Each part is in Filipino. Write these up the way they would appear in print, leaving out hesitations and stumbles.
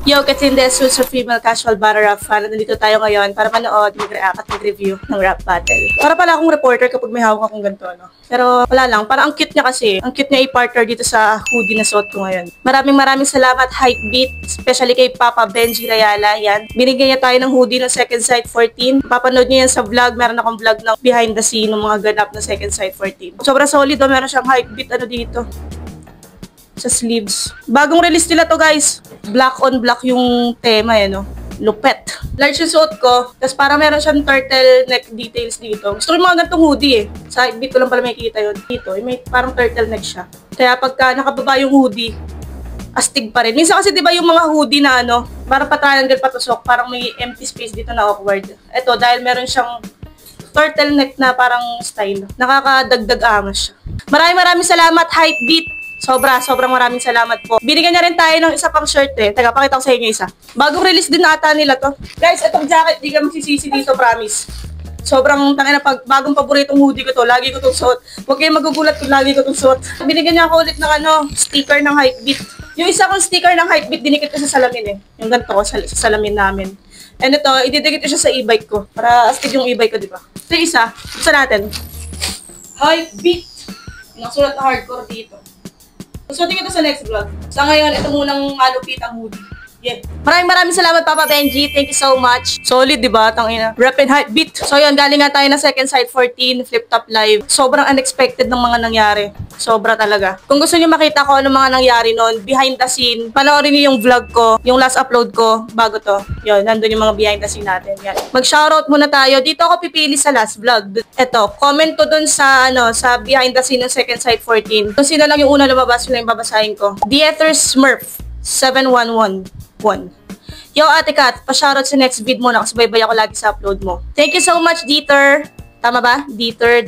Yo, Katindes, Suits of Female Casual Battle Rap Fan. Nandito tayo ngayon para manood, mag-react at mag-review ng rap battle. Para pala akong reporter kapag may hawak akong ganito, no? Pero wala lang, parang ang cute niya kasi. Ang cute niya i-partner dito sa hoodie na suot ko ngayon. Maraming salamat, Hypebeat, especially kay Papa Benji Rayala. Yan. Binigyan niya tayo ng hoodie ng Second Sight 14. Papanood niyo yan sa vlog. Meron akong vlog ng behind the scene ng mga ganap ng Second Sight 14. Sobrang solid, oh. Meron siyang Hypebeat dito sa sleeves. Bagong release nila to, guys. Black on black yung tema, no? Lupet. Large yung suot ko, tapos parang meron siyang turtleneck details dito. Gusto ko yung mga gantong hoodie, Sa bit ko lang pala makikita yun. Dito, may parang turtleneck siya. Kaya pagka nakababa yung hoodie, astig pa rin. Minsan kasi diba yung mga hoodie na parang pa-triangle patusok, parang may empty space dito na awkward. Ito, dahil meron siyang turtleneck na parang style, nakakadagdag angas siya. Maraming salamat, Hypebeat. Sobrang maraming salamat po. Binigyan niya rin tayo ng isa pang shirt eh. Teka, pakita ko sa inyo isa. Bagong release din ata nila to. Guys, itong jacket, di ka magsisisi dito, promise. Sobrang tangina, pag bagong paboritong hoodie ko to, lagi ko itong suot. Huwag kayong magugulat kung lagi ko itong suot. Binigyan niya ako ulit ng sticker ng Hypebeat. Yung isa kong sticker ng Hypebeat, dinikit ko sa salamin eh. Yung ganito ko sa salamin namin. And ito, ididikit ko siya sa e-bike ko. Para astig yung e-bike ko, di ba? Ito yung isa, buksan natin. Hypebeat. Nasulat na hardcore dito. So, tingin ito sa next vlog. Sa ngayon, ito munang malupit ang hoodie. Yeah. Maraming salamat, Papa Benji. Thank you so much. Solid, diba? Tangina. Rap and Hypebeat. So, yun. Galing nga tayo na Second Sight 14, Flip Top Live. Sobrang unexpected ng mga nangyari. Sobra talaga. Kung gusto niyo makita ko ano mga nangyari noon, behind the scene, panoorin niyo yung vlog ko, yung last upload ko, bago to. Yun, nandun yung mga behind the scene natin. Yan. Mag-shoutout muna tayo. Dito ako pipili sa last vlog. Eto, comment ko dun sa, sa behind the scene ng Second Sight 14. Kung sino lang yung una lumabas, yun lang yung babasahin ko. Dieter Smurf, 7111. Yo, Ate Kat, pa-shoutout sa next vid mo na kasi baybay ako lagi sa upload mo. Thank you so much, Dieter. Tama ba? Dieter.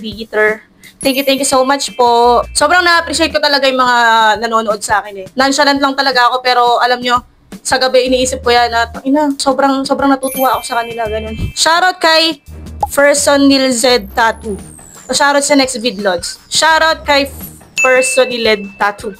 Thank you so much po. Sobrang na-appreciate ko talaga yung mga nanonood sa akin eh. Nonchalant lang talaga ako pero alam nyo, sa gabi iniisip ko yan at sobrang natutuwa ako sa kanila, ganun. Shoutout kay Personil Z Tattoo. Shoutout sa next vid, Lods. Shoutout kay Personil Tattoo.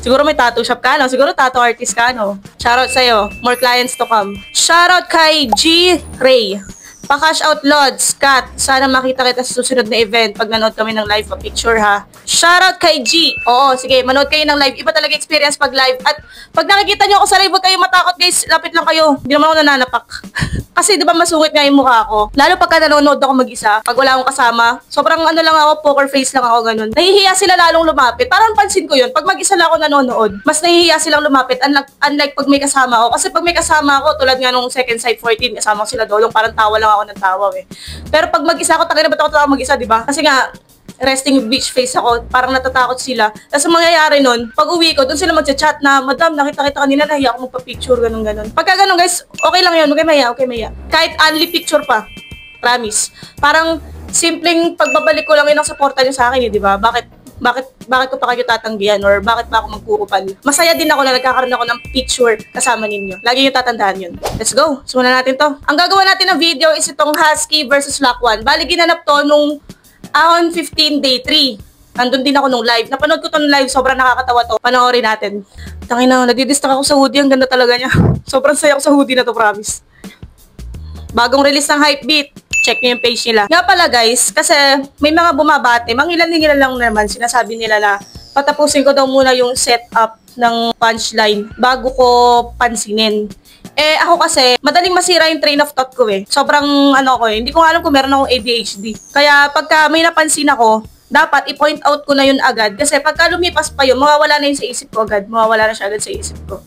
Siguro may tattoo shop ka, no? Siguro tattoo artist ka, no? Shoutout sa'yo. More clients to come. Shoutout kay G. Ray. Pa-cash out, Lods. Kat, sana makita kita sa susunod na event pag nanood kami ng live pa-picture, ha? Shoutout kay G. Oo, sige, manood kayo ng live. Iba talaga experience pag live. At pag nakikita nyo ako sa live, huwag kayo matakot, guys. Lapit lang kayo. Hindi naman ako nananapak. Kasi di ba masungit nga yung mukha ko? Lalo pagka nanonood ako mag-isa, pag wala akong kasama, sobrang lang ako, poker face lang ako, ganun. Nahihiya sila lalong lumapit. Parang pansin ko yun. Pag mag-isa lang ako nanonood, mas nahihiya silang lumapit. Unlike pag may kasama ako. Kasi pag may kasama ako, tulad nga nung Second Sight 14, kasama ko sila dolong, parang tawa lang ako ng tawa eh. Pero pag mag-isa ako, tangina ba't ako tawa mag-isa, di ba? Kasi nga, resting beach face ako, parang natatakot sila. Tapos ang mangyayari nun, pag uwi ko, doon sila magchat na, Madam, nakita kanina, nahiya ako magpa-picture, ganun. Pagka ganun, guys, okay lang yun, okay maya. Kahit only picture pa, promise. Parang simpleng pagbabalik ko lang yun ang supporta nyo sa akin, di ba? Bakit ko pa kayo tatanggihan or bakit pa ako magkukupal? Masaya din ako na nagkakaroon ako ng picture kasama ninyo. Lagi nyo tatandaan yun. Let's go. Simulan natin to. Ang gagawa natin ng video is itong Husky versus Lakwan. Bali, ginanap to nung Ahon 15 Day 3. Nandun din ako nung live. Napanood ko to nung live. Sobrang nakakatawa to. Panoorin natin. Tangina, nadidistract ako sa hoodie. Ang ganda talaga niya. Sobrang saya ako sa hoodie na to, promise. Bagong release ng Hypebeat. Check nyo yung page nila. Nga pala, guys, kasi may mga bumabate. Mangilan-ngilan lang naman. Sinasabi nila na patapusin ko daw muna yung setup ng punchline bago ko pansinin. Eh, ako kasi, madaling masira yung train of thought ko eh. Sobrang, hindi ko alam kung meron akong ADHD. Kaya, pagka may napansin ako, dapat i-point out ko na yun agad. Kasi pagka lumipas pa yun, mawawala na yun sa isip ko agad. Mawawala na siya agad sa isip ko.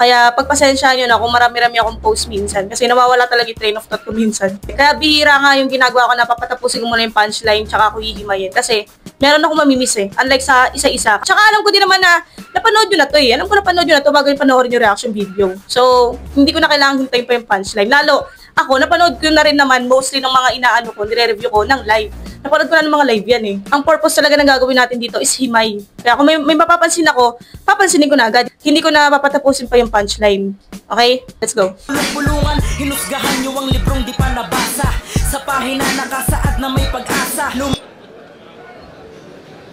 Kaya, pagpasensya nyo na kung marami-rami akong post minsan. Kasi nawawala talaga yung train of thought ko minsan. Kaya, bihira nga yung ginagawa ko na papatapusin ko muna yung punchline, tsaka ako hihimayin. Kasi, meron akong mamimiss eh. Unlike sa isa-isa. Tsaka alam ko din naman na napanood nyo na to eh. Alam ko napanood nyo na to bago yung panoorin yung reaction video. So, hindi ko na kailangan hintayin pa yung punchline. Lalo, ako, napanood ko na rin naman mostly ng mga inaano ko, nire-review ko ng live. Napanood ko na ng mga live yan eh. Ang purpose talaga ng gagawin natin dito is himay. Kaya kung may mapapansin ako, papansinin ko na agad. Hindi ko na papatapusin pa yung punchline. Okay? Let's go. Bulungan, hinusgahan nyo ang librong di pa nabasa. Sa pahina nakasaad na may pag-asa.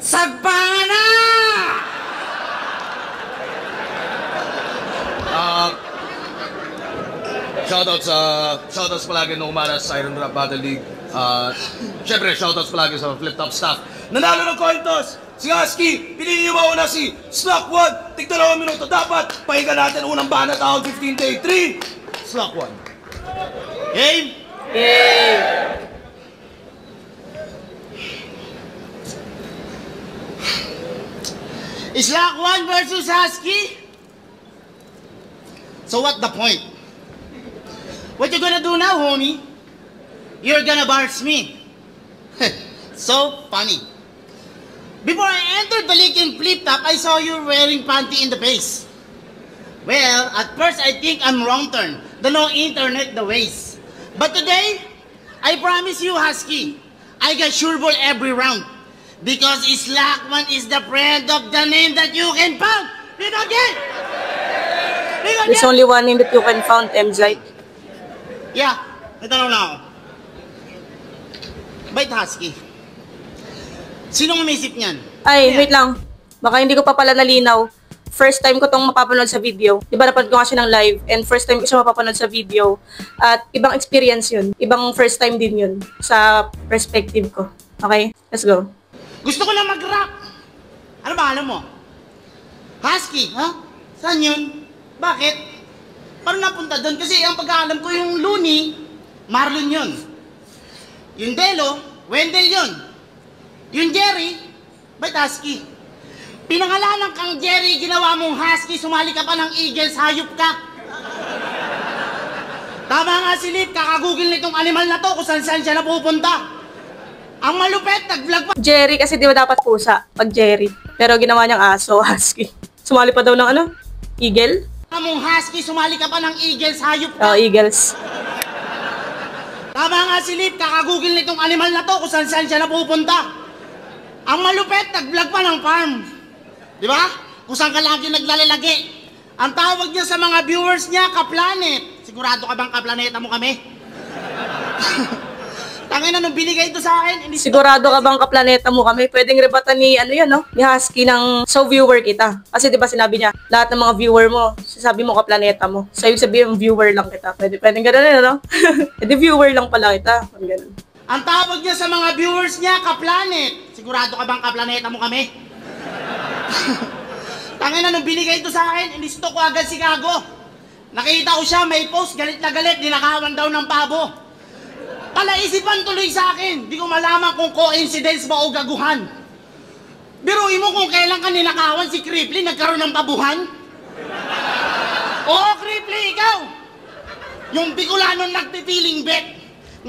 Sagpana! Shoutouts palagi nung Umaras Siren Rap Battle League. Siyempre, shoutouts palagi sa Flip Top staff. Nanalo ng coin toss! Si Husky, pinili niyo mauna si Slack 1. Tig 2 minuto dapat. Pahinga natin unang banat out 15 day 3. Slack 1. Game? Yay! Slack 1 versus Husky? So what the point? What you gonna do now, homie? You're gonna bars me. So funny. Before I entered the league in Flip Top, I saw you wearing panty in the face. Well, at first I think I'm wrong turn. The no internet the ways. But today, I promise you, Husky, I got sure ball every round. Because Slackman is the friend of the name that you can found. There's only one name that you can found, Mzite. Yeah, may tanong na ako. Bait Husky. Sinong umisip niyan? Ay, wait lang. Baka hindi ko pa pala nalinaw. First time ko tong mapapanood sa video. Di ba napanood ko nga siya ng live and first time ko siya mapapanood sa video. At ibang experience yun. Ibang first time din yun sa perspective ko. Okay? Let's go. Gusto ko na mag-rap. Ano ba alam mo? Husky, ha? Saan yun? Bakit? Paano napunta doon? Kasi ang pagkaalam ko yung Looney, Marlon yun. Yung Delo, Wendell yun. Yung Jerry, ba't Husky? Pinangalanan kang Jerry, ginawa mong Husky, sumali ka pa ng Eagles, hayop ka. Tama nga si Lip, kakagugil nitong animal na to kung saan siya napupunta. Ang malupet, nag-vlog pa. Jerry kasi di ba dapat pusa pag Jerry. Pero ginawa niyang aso, Husky. Sumali pa daw ng ano? Eagle? Mong Husky, sumali ka pa ng Eagles, hayop ka. Eagles. Tama nga si Lip, kakagugil nitong animal na to kung saan siya napupunta. Ang malupet, nag-vlog pa ng farm. Di ba? Kung saan ka lagi naglalalagi. Ang tawag niya sa mga viewers niya, ka-planet. Sigurado ka bang ka-planeta mo kami? Tangina, nung binigay ito sa akin, sigurado ka bang kaplaneta mo kami? Pwedeng rebatan ni, ano yan, no? Ni Husky ng so viewer kita. Kasi di ba sinabi niya, lahat ng mga viewer mo, sasabi mo kaplaneta mo. So, ibig sabihin, viewer lang kita. Pwedeng ganun, no? Hindi viewer lang pala kita. Ganun. Ang tawag niya sa mga viewers niya, ka-planet. Sigurado ka bang ka-planeta mo kami? Tangina, nung binigay ito sa akin, inisto ko agad si Gago. Nakita ko siya, may post, galit na galit, dinakawan daw ng pabo. Palaisipan tuloy sa akin. Di ko malaman kung coincidence ba o gaguhan. Biruin mo kung kailan ka ninakawan si Cripply, nagkaroon ng pabuhan? Oo, Cripply, ikaw! Yung Bicolano nagpipiling bet.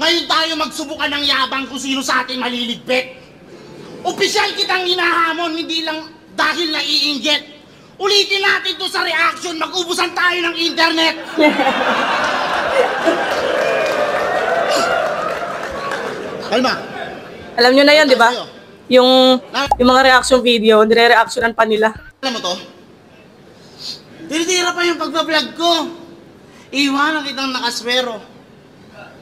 Ngayon tayo magsubukan ng yabang kung sino sa atin maliligpit. Opisyal kitang hinahamon, hindi lang dahil nai-injet. Ulitin natin to sa reaction, mag-ubusan tayo ng internet. Kalma. Alam nyo na yan, di ba? Yung mga reaction video, nire-reactionan pa nila. Alam mo to? Tira-tira pa yung pagbablog ko. Iwanan kitang nakaswero.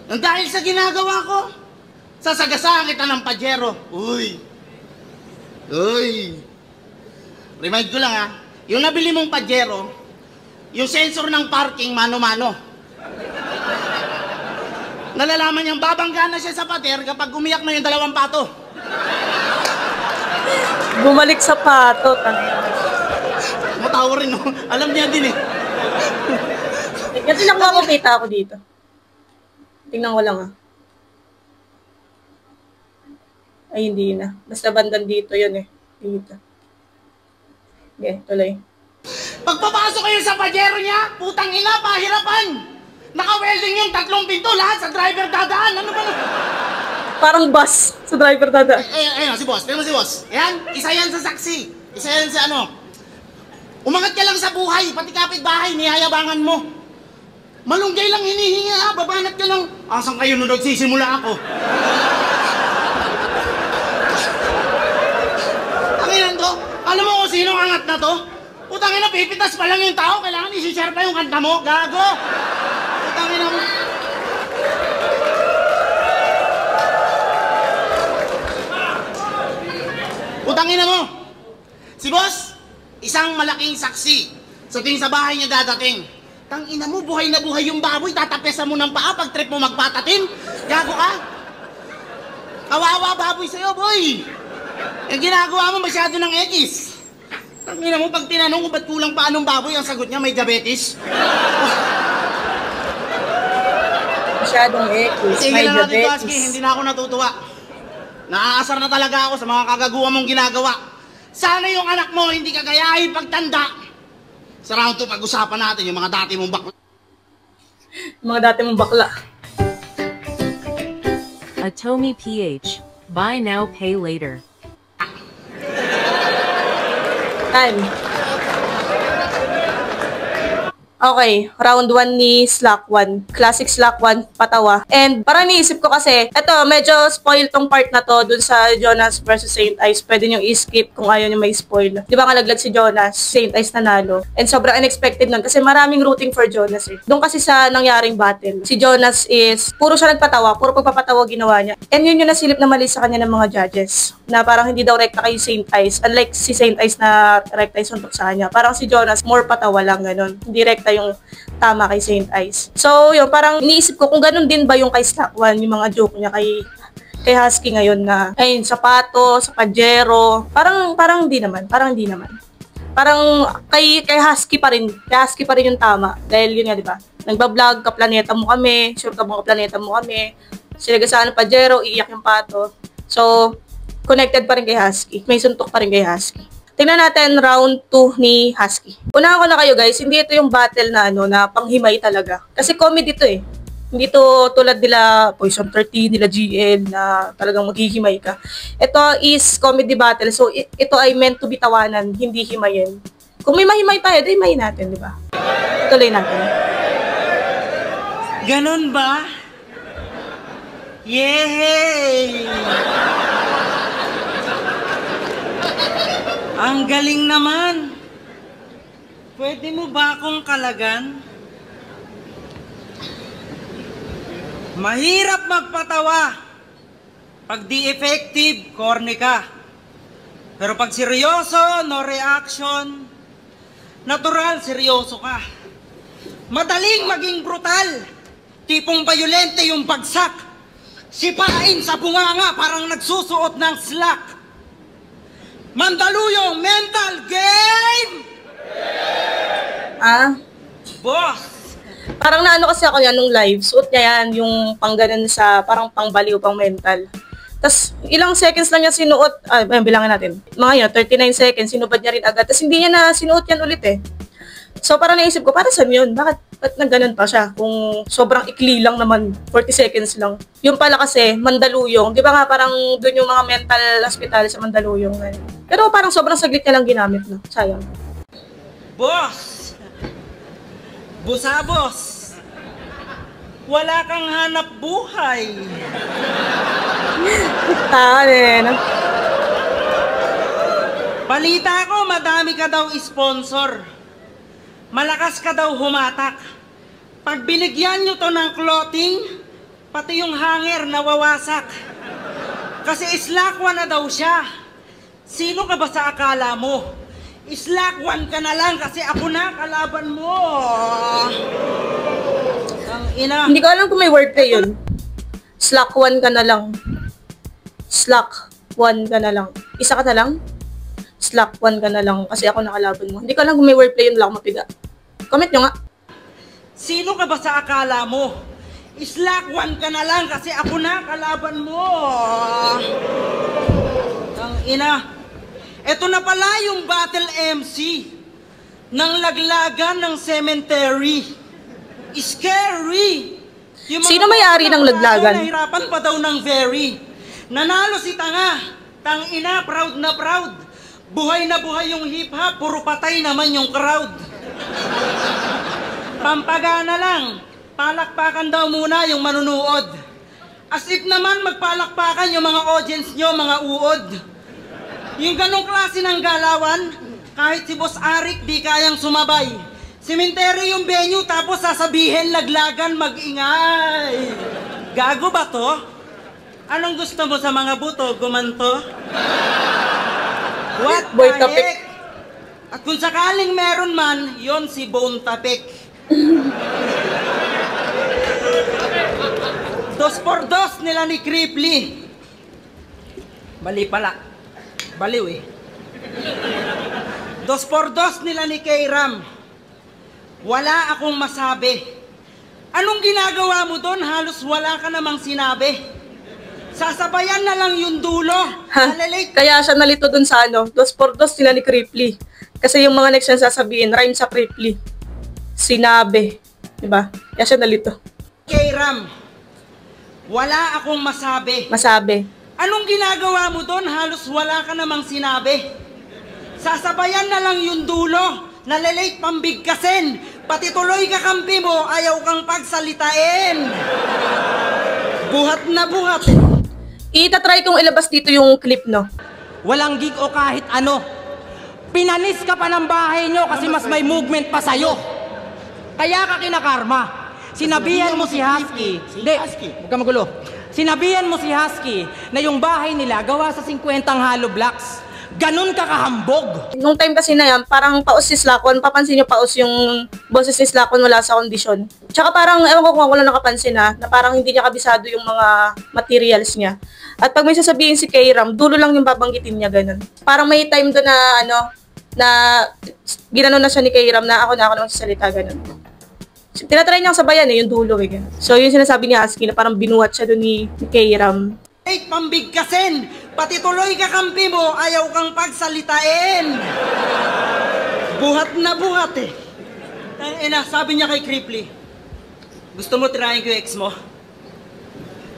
Nang dahil sa ginagawa ko, sasagasaan kita ng pajero. Uy! Remind ko lang ha, yung nabili mong pajero, yung sensor ng parking mano-mano. Nalalaman niyang babangga na siya sa pader kapag umiyak na yung dalawang pato. Bumalik sa pato. Matawa rin, no? Alam niya din eh. Kasi nakuha ko kita ako dito. Tingnan ko lang ah. Ay, hindi na. Basta bandang dito yun eh. Dito. Okay, tuloy. Pagpapasok kayo sa pajero niya, putang ina, pahirapan! Naka-welding yung 3 pinto, lahat sa driver dadaan. Ano ba? Parang bus sa driver dadaan. Ayun, si boss. Tignan mo si boss. Ayan, isa yan sa saksi. Isa yan sa ano. Umangat ka lang sa buhay, pati kapitbahay, nihayabangan mo. Malunggay lang hinihingi ha, babanat ka lang. Asan kayo nung nagsisimula ako? Ang ilan to? Alam mo kung sino ang angat na to? Putang ina, pipitas pa lang yung tao, kailangan isi-share pa yung kanta mo. Gago! Putang ina mo. Putang ina mo. Si boss, isang malaking saksi. Sa tuwing sa bahay niya dadating. Tangina mo, buhay na buhay yung baboy, tatapesan mo ng paa pag trip mo magpatatim. Gago ka? Kawawa baboy sa'yo, boy. Yung ginagawa mo masyado ng ekis. Tangina mo, pag tinanong ko ba't kulang pa anong baboy, ang sagot niya may diabetes. Masyadong ekis, Sige may na natin, diabetes. Husky, hindi na ako natutuwa. Naaasar na talaga ako sa mga kagagawa mong ginagawa. Sana yung anak mo hindi kagayahin pagtanda. Sa round 2, pag-usapan natin yung mga dati mong bakla. Mga dati mong bakla. Atomy PH. Buy now, pay later. Time. Okay, round 1 ni Slack 1. Classic Slack 1, patawa. And parang niisip ko kasi, eto, medyo spoil tong part na to dun sa Jonas versus Saint Ice. Pwede nyo i-skip kung ayaw nyo may spoil. Di ba ngalaglag si Jonas, Saint Ice nanalo. And sobrang unexpected nun kasi maraming rooting for Jonas eh. Doon kasi sa nangyaring battle, si Jonas is, puro siya nagpatawa, puro pagpapatawa ginawa niya. And yun yung nasilip na mali sa kanya ng mga judges. Na parang hindi daw rekta kay Saint Ice. Unlike si Saint Ice na rekta yung suntok sa kanya. Parang si Jonas, more patawa lang, ganun. Hindi rekta yung tama kay Saint Ice. So, yun, parang iniisip ko kung ganun din ba yung kay Slack 1, yung mga joke niya kay Husky ngayon na, ayun, sapato, sapadyero, parang hindi naman. Parang kay Husky pa rin yung tama. Dahil yun nga, di ba? Nagbablog, kaplaneta mo kami, sure ka mo kaplaneta mo kami, sinagasaan ng pajero, iiyak yung pato. So, connected pa rin kay Husky. May suntok pa rin kay Husky. Tingnan natin round 2 ni Husky. Unahan ko na kayo guys, hindi ito yung battle na na panghimay talaga. Kasi comedy ito eh. Hindi ito tulad nila Poison 13, nila GL na talagang maghihimay ka. Ito is comedy battle. So ito ay meant to be tawanan, hindi himayin. Kung may mahimay tayo, di himayin natin, di ba? Tuloy natin. Ganon ba? Yay! Ang galing naman. Pwede mo ba akong kalagan? Mahirap magpatawa. Pag di effective, corny ka. Pero pag seryoso, no reaction, natural, seryoso ka. Madaling maging brutal. Tipong violente yung bagsak. Sipain sa bunganga parang nagsusuot ng slack. Mandaluyong mental game! Boss! Parang naano kasi ako yan nung live. Suot niya yan, yung pang ganun sa, parang pang baliw, pang mental. Tapos, ilang seconds lang niya sinuot, bilangin natin. Mga yun, 39 seconds, sinubad niya rin agad. Tapos, hindi niya na sinuot yan ulit eh. So, parang naisip ko, para saan yun? Ba't nagganon pa siya? Kung sobrang ikli lang naman, 40 seconds lang. Yung pala kasi, Mandaluyong. Di ba nga parang doon yung mga mental hospital sa Mandaluyong. Pero parang sobrang saglit niya lang ginamit, no? Sayang. Boss! Busabos! Wala kang hanap buhay! Tahan eh. Balita ko, madami ka daw sponsor. Malakas ka daw humatak. Pag binigyan nyo to ng clothing, pati yung hanger nawawasak. Kasi islakwan na daw siya. Sino ka ba sa akala mo? Islakwan ka na lang kasi ako na kalaban mo. Ang ina. Hindi ko alam kung may wordplay yun. Slack 1 ka na lang. Slack 1 ka na lang. Isa ka na lang? Slack 1 ka na lang kasi ako nakalaban mo. Hindi ko alam kung may wordplay yun, wala akong mapiga. Comment nyo nga. Sino ka ba sa akala mo? Slack 1 ka na lang kasi ako na kalaban mo. Ang ina. Ito na pala yung battle MC ng laglagan ng cemetery. Scary. Yung mga Sino may-ari ng laglagan? Nahirapan pa daw ng very. Nanalo si Tanga. Tangina, proud na proud. Buhay na buhay yung hip-hop, puro patay naman yung crowd. Pampagana lang, palakpakan daw muna yung manunood. As if naman magpalakpakan yung mga audience nyo, mga uod. Yung ganong klase ng galawan, kahit si Boss Arik di kayang sumabay. Cemetery yung venue, tapos sasabihin laglagan mag-ingay. Gago ba to? Anong gusto mo sa mga buto, gumanto? What Boy the Tapik. heck? At kung sakaling meron man, yon si Bone Tapik. Dos por dos nila ni Cripply. Mali pala. Baliw eh. Dos por dos nila ni K-Ram. Wala akong masabi. Anong ginagawa mo doon? Halos wala ka namang sinabi. Sasabayan na lang yung dulo. Nalalate. Kaya siya nalito dun sa ano, dos por dos nila ni Cripply. Kasi yung mga next na sasabihin, rhyme sa Cripply. Sinabi. Diba? Kaya siya nalito. K-Ram, wala akong masabi. Masabi. Anong ginagawa mo doon? Halos wala ka namang sinabi. Sasabayan na lang yung dulo. Nalalate pambigkasin. Pati tuloy kakampi mo, ayaw kang pagsalitain. Buhat na buhat. Itatry kong ilabas dito yung clip, no? Walang gig o kahit ano. Pinanis ka pa ng bahay nyo kasi mas may movement pa sa'yo. Kaya ka kinakarma. Sinabihan mo si Husky. Hindi, huwag ka magulo. Sinabihan mo si Husky na yung bahay nila gawa sa 50 hollow blocks. Ganon ka kahambog. Nung time kasi na yan, parang paus si Slacon. Papansin nyo paus yung boses ni Slacon wala sa kondisyon. Tsaka parang, ewan ko kung wala nakapansin na parang hindi niya kabisado yung mga materials niya. At pag may sasabihin si K-Ram, dulo lang yung babanggitin niya, ganun. Parang may time doon na, ano, na ginanon na siya ni K-Ram na ako naman sasalita, ganun. Tinatry niyang sabayan eh, yung dulo eh. Ganun. So yung sinasabi ni Husky na parang binuhat siya doon ni K-Ram. Hey, pambigkasin! Pati tuloy kakampi mo, ayaw kang pagsalitain. Buhat na buhat eh. Sabi niya kay Cripply, gusto mo tirahin ko yung ex mo?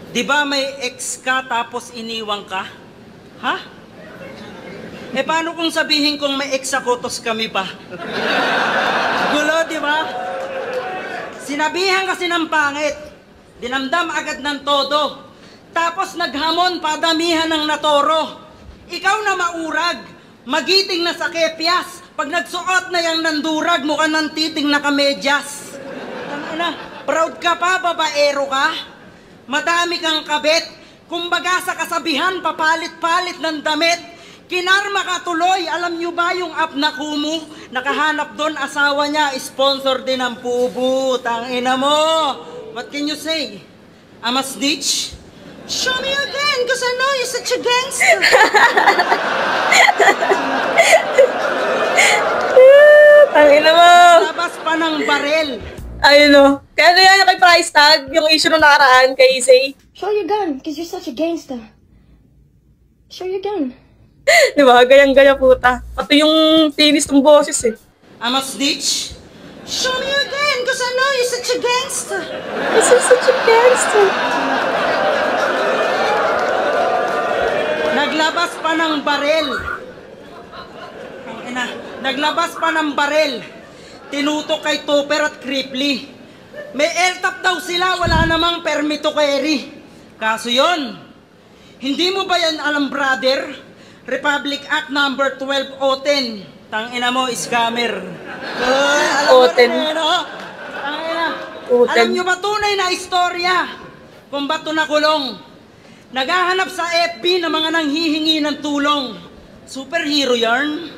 Di ba may ex ka tapos iniwang ka? Ha? Eh paano kung sabihin kong may ex ako tos kami pa? Gulo, di ba? Sinabihan kasi ng pangit. Dinamdam agad ng todo. Tapos naghamon padamihan ng natoro. Ikaw na maurag, magiting na sa kepyas. Pag nagsuot na yung nandurag, mukha ng titing na kamedyas. Proud ka pa, babaero ka? Madami kang kabit. Kumbaga sa kasabihan, papalit-palit ng damit. Kinarma ka tuloy. Alam nyo ba yung app na Kumu? Nakahanap doon, asawa niya, sponsor din ng pubu. Tangina mo. What can you say? I'm a snitch? Show me again, cause I know you're such a gangster. Tangina mo. Labas pa ng barel. Ayun o. Kaya ano yan kay price tag, yung issue nung nakaraan kay Isay. Show your gun, cause you're such a gangster. Show your gun. Diba? Gayang-gaya puta. Pati yung tinis ng boses eh. I'm a snitch? Show me again, cause I know you're such a gangster. You're such a gangster. Naglabas pa ng barel. Naglabas pa ng barel. Tinutok kay Topper at Cripply. May LTAP daw sila, wala namang permit to carry. Kaso yon, hindi mo ba yan alam, brother? Republic Act number 1210. Tangina mo, scammer. Oten. Alam nyo ba tunay na istorya? Kung ba't ito nakulong? Naghahanap sa FB ng mga nanghihingi ng tulong. Superhero yarn.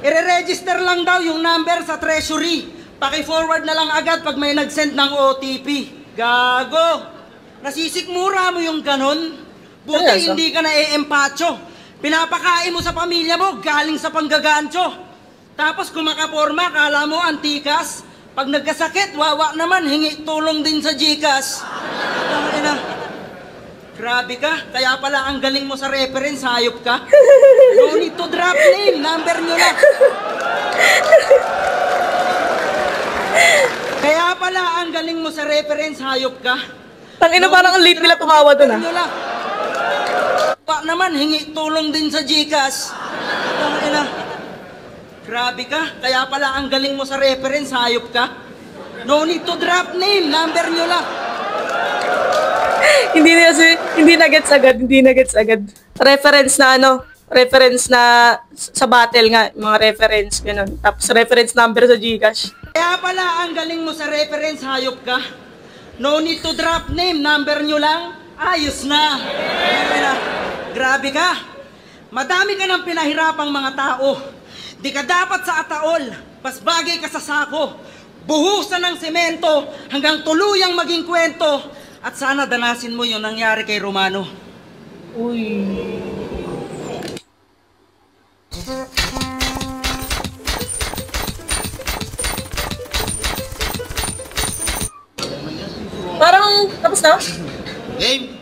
I-register lang daw yung number sa treasury. Paki-forward na lang agad pag may nag-send ng OTP. Gago. Nasisikmura mo yung ganon. Buti hindi ka na-empacho. Pinapakain mo sa pamilya mo galing sa panggagancho. Tapos kung makaporma, kala mo antikas. Pag nagkasakit, wawa naman, hingi tulong din sa Gcash. Grabe ka, kaya pala ang galing mo sa reference, hayop ka. No need to drop name, number nyo na. Kaya pala ang galing mo sa reference, hayop ka. Tangina, parang ang late nila tumawa doon ah. Pa naman, hingi tulong din sa Gcash. Grabe ka, kaya pala ang galing mo sa reference, hayop ka. No need to drop name, number nyo na. Hindi na gets agad. Reference na ano, reference na sa battle nga, mga reference, ganun. Tapos reference number sa Gcash. Kaya pala ang galing mo sa reference, hayop ka. No need to drop name, number nyo lang, ayos na. Grabe ka. Madami ka ng pinahirapang mga tao. Di ka dapat sa ataol, mas bagay ka sa sako. buhusan ng semento hanggang tuluyang maging kwento. At sana danasin mo yung nangyari kay Romano. Uy. Parang, tapos na? Game.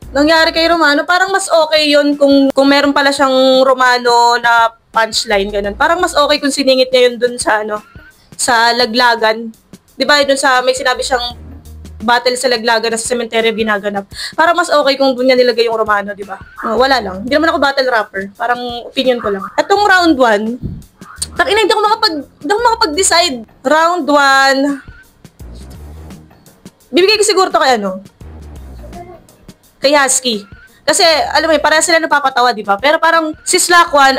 Nangyari kay Romano, parang mas okay yun kung meron pala siyang Romano na punchline, ganun. Parang mas okay kung siningit niya yun dun sa, sa laglagan. Di ba, dun sa, may sinabi siyang battle sa laglagan na sa cemetery ginaganap. Parang mas okay kung dun niya nilagay yung Romano, di ba? Wala lang. Hindi naman ako battle rapper. Parang opinion ko lang. Etong round 1, parang hindi ako makapag-decide. Round 1, bibigay ko siguro to kay kay Husky. Kasi, alam mo parang sila napapatawa, di ba? Pero parang si Slack1,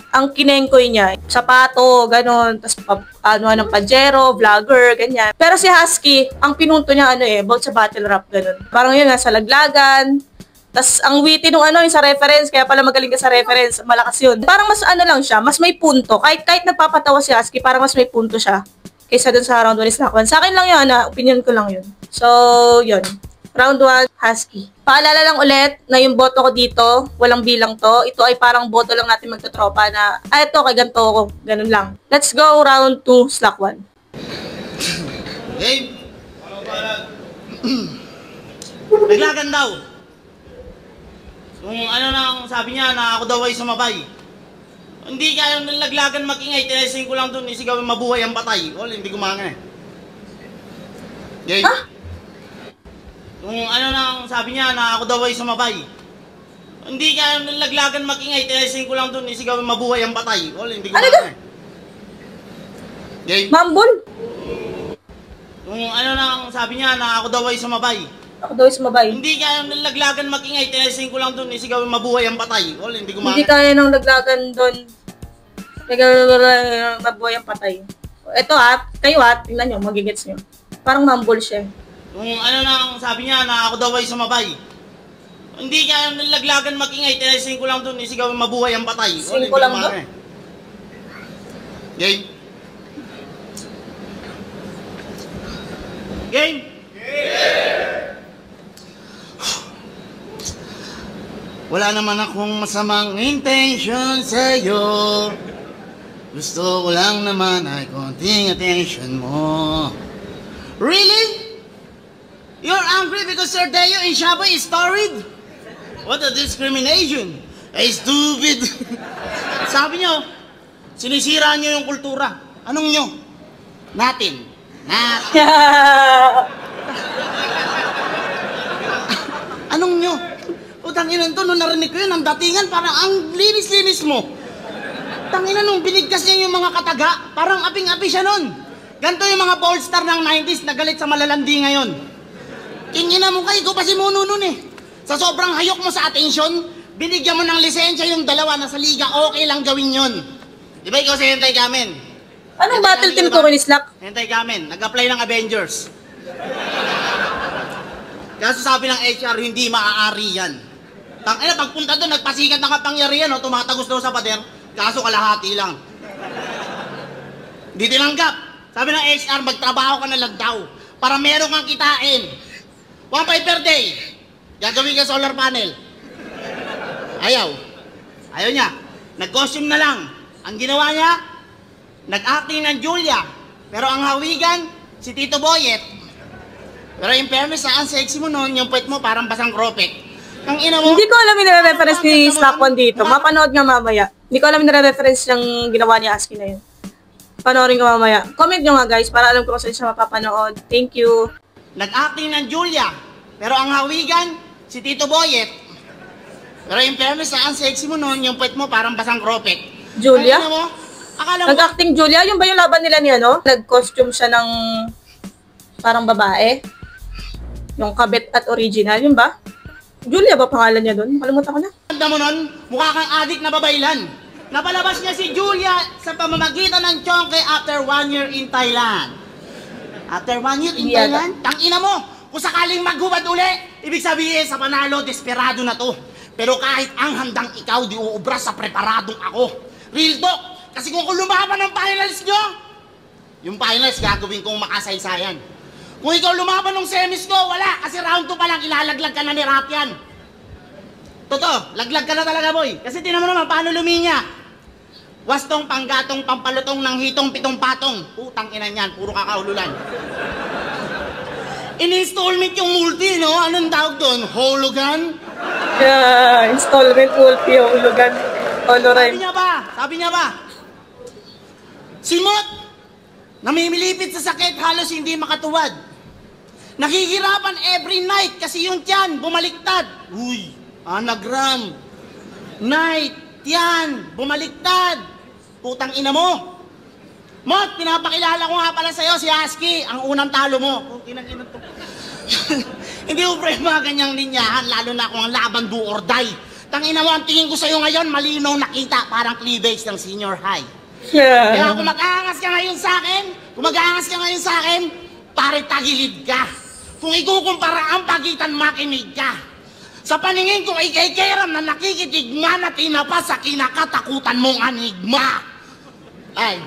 ang kinengkoy niya, sapato, ganon, tas ng pajero, vlogger, ganyan. Pero si Husky, ang pinunto niya, about sa battle rap, ganon. Parang yun, sa laglagan, tas ang witty nung yung sa reference, kaya pala magaling ka sa reference, malakas yun. Parang mas lang siya, mas may punto. Kahit nagpapatawa si Husky, parang mas may punto siya. Kaysa dun sa round 1 is Slack1. Sa akin lang yun, opinion ko lang yun. So, yun. Round 1, Husky. Paalala lang ulit na yung boto ko dito, walang bilang to. Ito ay parang boto lang natin magtotropa na, ito, kay ganito ko. Ganun lang. Let's go, round 2, Slack1. Game. Naglagan daw. Kung nang sabi niya na ako daw ay sumabay. Hindi kaya ng laglagan mag-ingay, tinesing ko lang dun, isigawin mabuhay ang patay. Hindi gumanga eh. Game. Ha? Kung nang sabi niya na ako daw ay sumabay. Hindi kaya ng laglagan mag-ingay, tinesing ko lang dun, isigawin mabuhay ang patay. Hindi gumanga eh. Game. Mambol. Kung nang sabi niya na ako daw ay sumabay. Ako daw ay sumabay. Hindi kaya ng laglagan mag-ingay, tinesing ko lang dun, isigawin mabuhay ang patay. Hindi gumanga. Hindi kaya ng laglagan doon. Mabuhay ang patay. Ito kayo tingnan nyo, magigets nyo. Parang mambol siya. Kung nang sabi niya na ako daw ay sumabay. Hindi kaya ng laglagan mag-ingay, tinesing ko lang dun, isigawin mabuhay ang patay. Sing ko lang doon. Game. Game. Wala naman akong masamang intention sa'yo. Gusto ko lang naman ay konting attention mo. Really? You're angry because Sir Deo and Shaboy is storied? What a discrimination! Ay, stupid! Sabi nyo, sinisira nyo yung kultura. Anong nyo? Natin. Anong nyo? Tanginan to, nung narinig ko yun, ang datingan, parang ang linis-linis mo. Tanginan nung binigkas niya yung mga kataga, parang aping-api siya nun. Ganto yung mga bold star ng 90s na galit sa malalandi ngayon. Kingina mo kayo, pa si Muno nun eh. Sa sobrang hayok mo sa atensyon, binigyan mo ng lisensya yung dalawa na sa liga, okay lang gawin yun. Di ba ikaw si Hentay Kamen? Anong battle team ko ni Slack? Hentay Kamen, nag-apply ng Avengers. Kaso sabi ng HR, hindi maaari yan. Tangina, pagpunta doon, nagpasikat ng kapangyarihan, tumatagos daw sa pader, kaso kalahati lang. Di tinanggap. Sabi ng HR, magtrabaho ka na lang daw para meron kang kitain. 1.5 per day. Gagawin ka solar panel. Ayaw. Ayaw niya. Nag-costume na lang. Ang ginawa niya, nag-acting ng Julia. Pero ang hawigan, si Tito Boyet. Pero in fairness, ang sexy mo noon, yung puwet mo parang basang kropek. Ang ina mo. Hindi ko alam yung nare-reference ni Slack1 dito. Mapanood nga mamaya. Hindi ko alam yung nare-reference yung ginawa ni Husky na yun. Panoorin ko mamaya. Comment nyo nga guys para alam ko kung saan siya mapapanood. Thank you. Nag-acting ng Julia. Pero ang hawigan, si Tito Boyet. Pero in fairness, ang sexy mo noon, yung puwet mo parang basang kropek. Julia? Ang ina mo. Akala mo. Nag-acting Julia? Yung ba yung laban nila niya, no? Nag-costume siya ng parang babae. Yung kabit at original. Yun ba? Julia ba pangalan niya doon? Kalimutan ko na. Tanda mo nun, mukha kang adik na babaylan. Napalabas niya si Julia sa pamamagitan ng Chongke after 1 year in Thailand. After 1 year in Thailand? Tangina mo! Kung sakaling maghubad uli, ibig sabihin sa panalo, desperado na to. Pero kahit ang handang ikaw, di uubra sa preparadong ako. Real talk, Kasi kung lumaban ng finals nyo, yung finals gagawin kong makasaysayan. Kung ikaw lumaban ng semis ko, wala. Kasi round 2 pa lang, ilalaglag ka na ni Rapian. Totoo, laglag ka na talaga, boy. Kasi tinan mo naman, paano luminya? Wastong panggatong pampalutong ng hitong pitong patong. Putang ina niyan, puro kakaululan. In-installment yung multi, no? Anong tawag doon? Hologan? Yeah, installment multi, hulugan. Holorime. Sabi niya ba? Simot! Namimilipit sa sakit, halos hindi makatuwad. Nakikirapan every night kasi yung tiyan, bumaliktad. Uy, anagram. Night, tiyan, bumaliktad. Putang ina mo. Mot, pinapakilala ko nga pala sa'yo si Husky, ang unang talo mo. Putang ina to. Hindi mo pre mga ganyang linyahan, lalo na kung ang laban do or die. Tangina mo, ang tingin ko sa'yo ngayon, malinaw nakita, parang cleavage ng senior high. Yeah. Kaya kung mag-aangas ka ngayon sa akin, pare tagilid ka. Kung ikukumpara ang pagitan, makinig ka. Sa paningin ko, ikay Keram na nakikitigma na tinapa sa kinakatakutan mong anigma. Ay.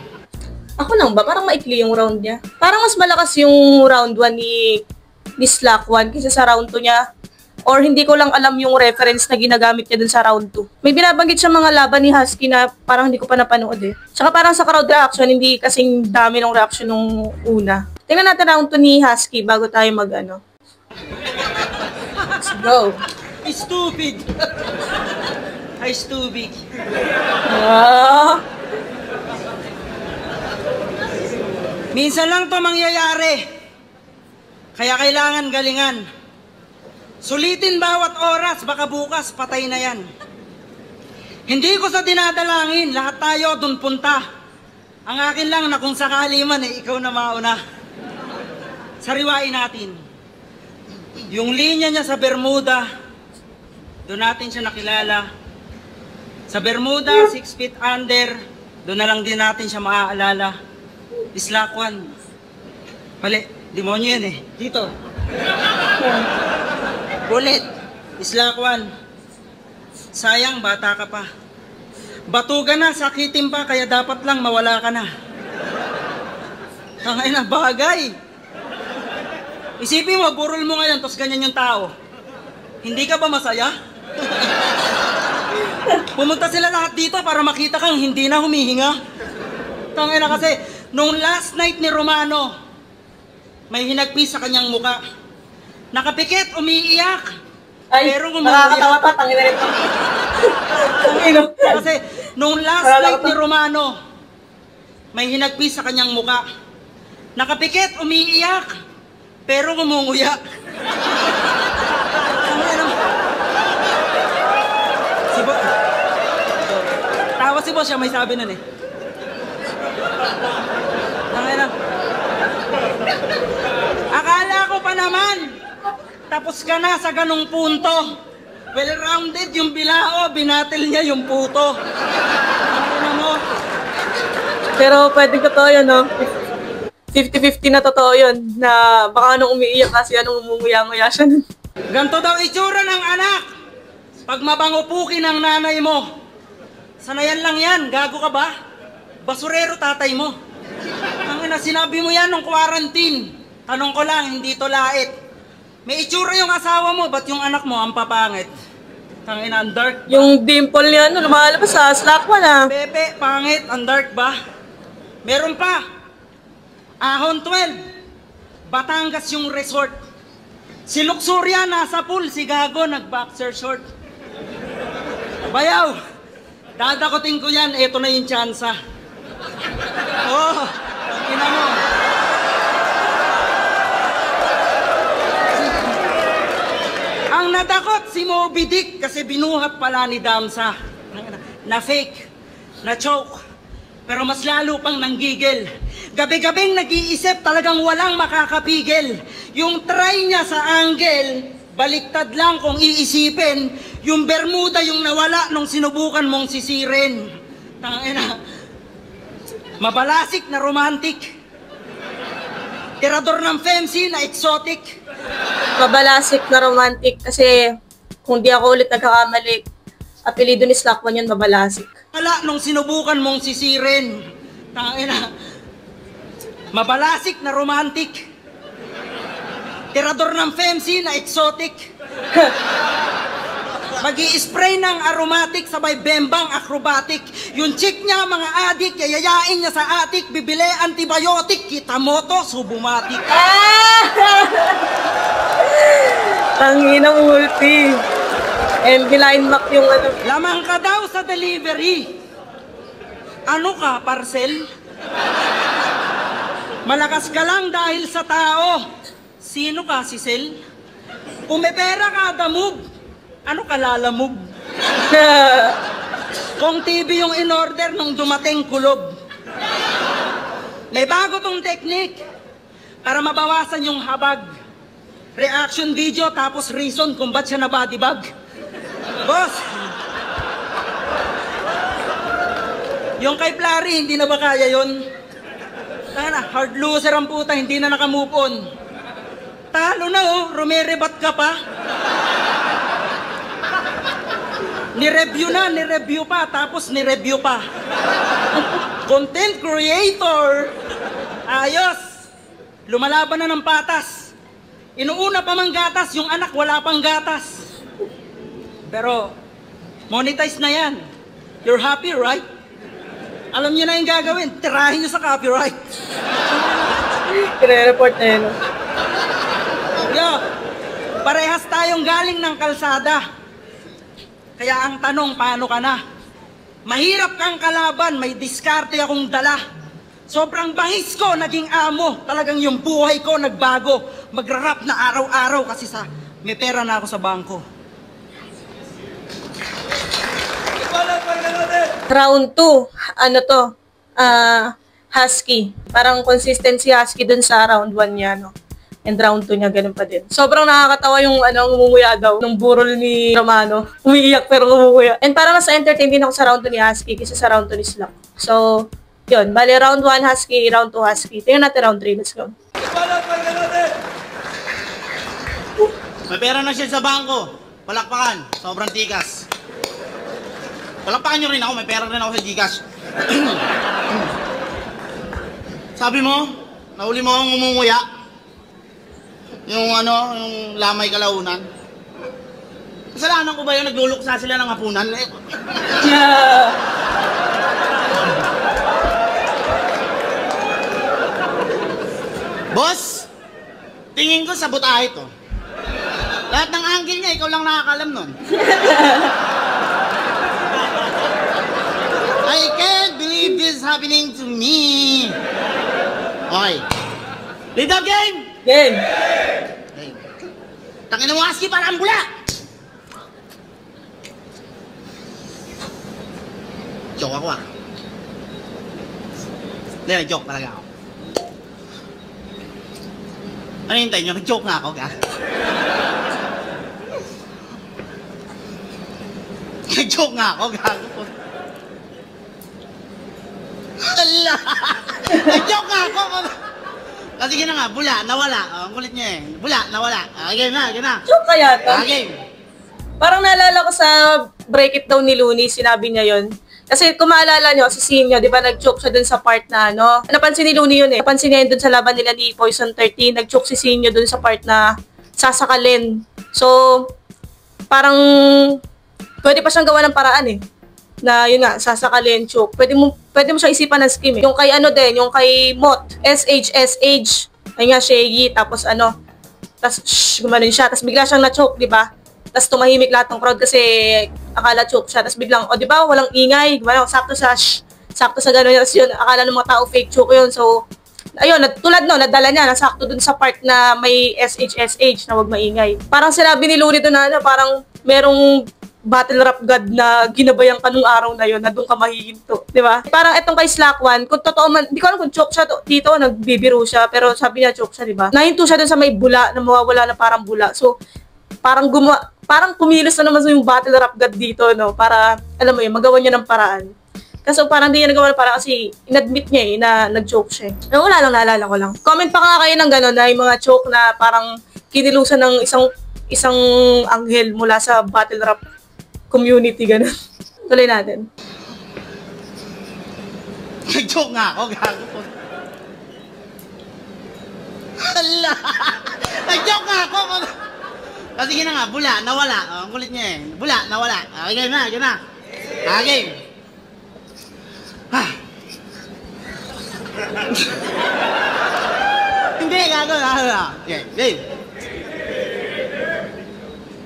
Ako lang ba? Parang maikli yung round niya. Parang mas malakas yung round 1 ni Slack 1 kaysa sa round 2 niya. Or hindi ko lang alam yung reference na ginagamit niya dun sa round 2. May binabanggit siya mga laban ni Husky na parang hindi ko pa napanood eh. Tsaka parang sa crowd reaction, hindi kasing dami ng reaction nung una. Tingnan natin round 2 ni Husky bago tayo mag-ano. Let's go. Stupid. Ay, stupid. Ah. Minsan lang to mangyayari. Kaya kailangan galingan. Sulitin bawat oras, baka bukas patay na yan. Hindi ko sa dinadalangin, lahat tayo dun punta. Ang akin lang na kung sakali man ikaw na mauna. Sariwain natin. Yung linya niya sa Bermuda, doon natin siya nakilala. Sa Bermuda, 6 feet under, doon na lang din natin siya maaalala. Slack 1. Mali, demonyo yan eh. Dito. Ulit. Slack 1. Sayang, bata ka pa. Batugan na, sakitin pa, kaya dapat lang mawala ka na. Tangay na, bagay. Isipin mo, burol mo ngayon, tapos ganyan yung tao. Hindi ka ba masaya? Pumunta sila lahat dito para makita kang hindi na humihinga. Tangay na kasi, nung last night ni Romano, may hinagpis sa kanyang muka. Nakapikit, umiiyak. Ay, pero nakakatawa pa, tangina nito. Tangina. Kasi, nung last night ni Romano, may hinagpis sa kanyang muka. Nakapikit, umiiyak, pero ngumunguya. Tawa si boss siya, may sabi nun eh. Akala ko pa naman, tapos ka na sa ganong punto. Well-rounded yung bilao, binatil niya yung puto. Ano mo? Pero pwedeng totoo yun, no? 50-50 na totoo yun, na baka anong umiiyak kasi anong umunguya-nguya siya nun. Ganto daw itsura ng anak pag mabangupukin ng nanay mo. Sanayan lang yan, gago ka ba? Basurero tatay mo. Ang ina, sinabi mo yan nung quarantine. Tanong ko lang, hindi to lait. May itsura yung asawa mo, ba't yung anak mo ang papangit? Tangina, ang dark ba? Yung dimple niya, ano, lumalabas sa Slack 1, ah. Pepe, pangit, ang dark ba? Meron pa. Ahon 12. Batangas yung resort. Si Luxuria nasa pool, si Gago nag-boxer short. Bayaw, dadakotin ko yan, eto na yung tsansa. Oh, ina mo. Ang nadakot si Moby Dick kasi binuhat pala ni Damsa. Na fake, na choke, pero mas lalo pang nanggigil. Gabi-gabing nag-iisip, talagang walang makakapigil. Yung try niya sa angle, baliktad lang kung iisipin. Yung Bermuda yung nawala nung sinubukan mong sisirin. Tangina. Mabalasik na romantic. Tirador ng fancy na exotic. Mabalasik na romantic kasi kung di ako ulit nagkakamali, apelido ni Slack 1 yun, Mabalasik. Wala nung sinubukan mong sisirin. Tangina. Mabalasik na romantic. Tirador ng FEMC na exotic. Magi-spray ng aromatic sabay bembang acrobatic. Yung chick niya mga adik, yayayain niya sa atik, bibili antibiotic, kita mo to, subumatic. Tangina multi. And line mark yung ano. Lamang ka daw sa delivery. Ano ka, parcel? Malakas ka lang dahil sa tao. Sino ka, si Sel? Kung may pera ka, damog. Ano ka, lalamog? Kung TV yung in-order nung dumating kulob. May bago tong technique para mabawasan yung habag. Reaction video tapos reason kung ba't siya na bodybag. Boss, yung kay Plari, hindi na ba kaya yun? Tana, hard loser ang puta, hindi na nakamove on. Talo na oh, rumerebat ka pa. Ni-review pa, tapos ni-review pa. Content creator. Ayos. Lumalaban na ng patas. Inuuna pa mang gatas, yung anak wala pang gatas. Pero, monetize na yan. You're happy, right? Alam niyo na yung gagawin, tirahin niyo sa copyright. Kire-report na yun. Yo, parehas tayong galing ng kalsada. Kaya ang tanong, paano ka na? Mahirap kang kalaban, may diskarte akong dala. Sobrang bangis ko, naging amo. Talagang yung buhay ko nagbago. Magra-rap na araw-araw kasi may pera na ako sa bangko. Round 2, ano to? Husky. Parang consistency Husky dun sa round 1 niya, no? And round 2 niya, ganun pa din. Sobrang nakakatawa yung umumuya daw, nung burol ni Romano. Umiiyak pero umumuya. And para mas entertain din ako sa round 2 ni Husky kaysa sa round 2 ni Slack. So, yun. Bali, round 1 Husky, round 2 Husky. Tingnan natin round 3. Let's go. May pera na siya sa bangko. Palakpakan. Sobrang tikas. Palakpakan nyo rin ako. May pera rin ako sa Gcash. Sabi mo, nahuli mo akong umunguya. Yung yung lamay kalaunan. Kasalanan ko ba yung nagluluksa sila ng hapunan? Boss, tingin ko sabotahe to. Lahat ng angle niya, ikaw lang nakakalam nun. I can't believe this is happening to me. Okay. Lead up game! Game! Tangina mo, Husky, para ang bula! Joke ako ah. Hindi, joke talaga ako. Ano yung tayo nyo? Nag-joke nga ako, ka? Nag-joke nga ako, gago. Hala! Nag-joke nga ako! Kasi gina nga, bula, nawala. Ang kulit niya eh. Bula, nawala. Game na, game na. Joke kaya to? Game. Parang naalala ko sa break it down ni Looney, sinabi niya yon. Kasi kung maalala nyo, sa scene nyo, di ba nag-joke siya dun sa part na napansin ni Looney yun eh. Napansin niya yun dun sa laban nila ni Poison 13, nag-joke si Sinyo dun sa part na sasakalin. So, parang pwede pa siyang gawa ng paraan eh. Na yun nga, sasakalin, choke. Pwede mo siyang isipan ng scheme eh. Yung kay yung kay Mot, SH. Ayun nga, Shaggy, tapos tapos gumanon siya, tapos bigla siyang na-choke, di ba? Tapos tumahimik lahat ng crowd kasi akala choke siya. Tapos biglang, di ba, walang ingay. Sakto sa gano'n. Tapos yun, akala ng mga tao fake choke yun. So, ayun, tulad nadala niya, nasakto dun sa part na may SH na wag maingay. Parang sinabi ni Looney doon na parang merong battle rap god na ginabayan ka nung araw na yun, na doon ka mahihinto. Di ba? Parang etong kay Slack One, kung totoo man, di ko alam kung choke siya dito, nagbibiro siya, pero sabi niya choke siya, di ba? Nahinto siya doon sa may bula, na mawawala na parang bula. So, parang kumilos na naman yung battle rap god dito, no? Para, alam mo yun, magawa niya ng paraan. Kaso parang hindi niya nagawa ng paraan kasi inadmit niya na nag-choke siya. Pero wala lang, naalala ko lang. Comment pa nga kayo ng gano'n na yung mga choke na parang kinilusan ng isang anghel mula sa battle rap community, gano'n. Tuloy natin. Nag-joke nga ako, gago po. Hala! Nag-joke nga ako. Sige na nga, bula, nawala. Ang kulit niya eh. Bula, nawala. Okay na, okay na. Okay. Hindi, gago. Okay, game.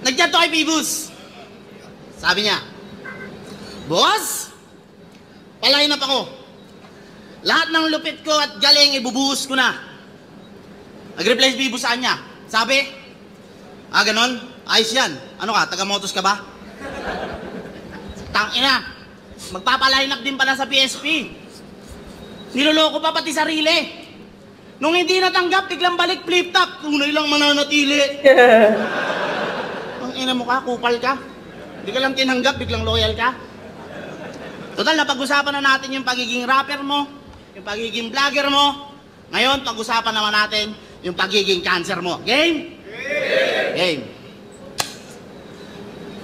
Nag-chat to kay Pibus. Sabi niya, Boss, palay na pa ako. Lahat ng lupit ko at galing ibubuhos ko na. Nag-reply si Pibus sa kanya. Sabi, ganon? Ayos yan. Ano ka, taga-motos ka ba? Tangina, magpapaline up din pala sa PSP. Niloloko pa pati sarili. Nung hindi natanggap, biglang balik flip-top. Tunay lang mananatili. Ang ina mo ka, kupal ka. Hindi ka lang tinanggap, biglang loyal ka. Total, napag-usapan na natin yung pagiging rapper mo, yung pagiging vlogger mo. Ngayon, pag-usapan naman natin yung pagiging cancer mo. Game? Game.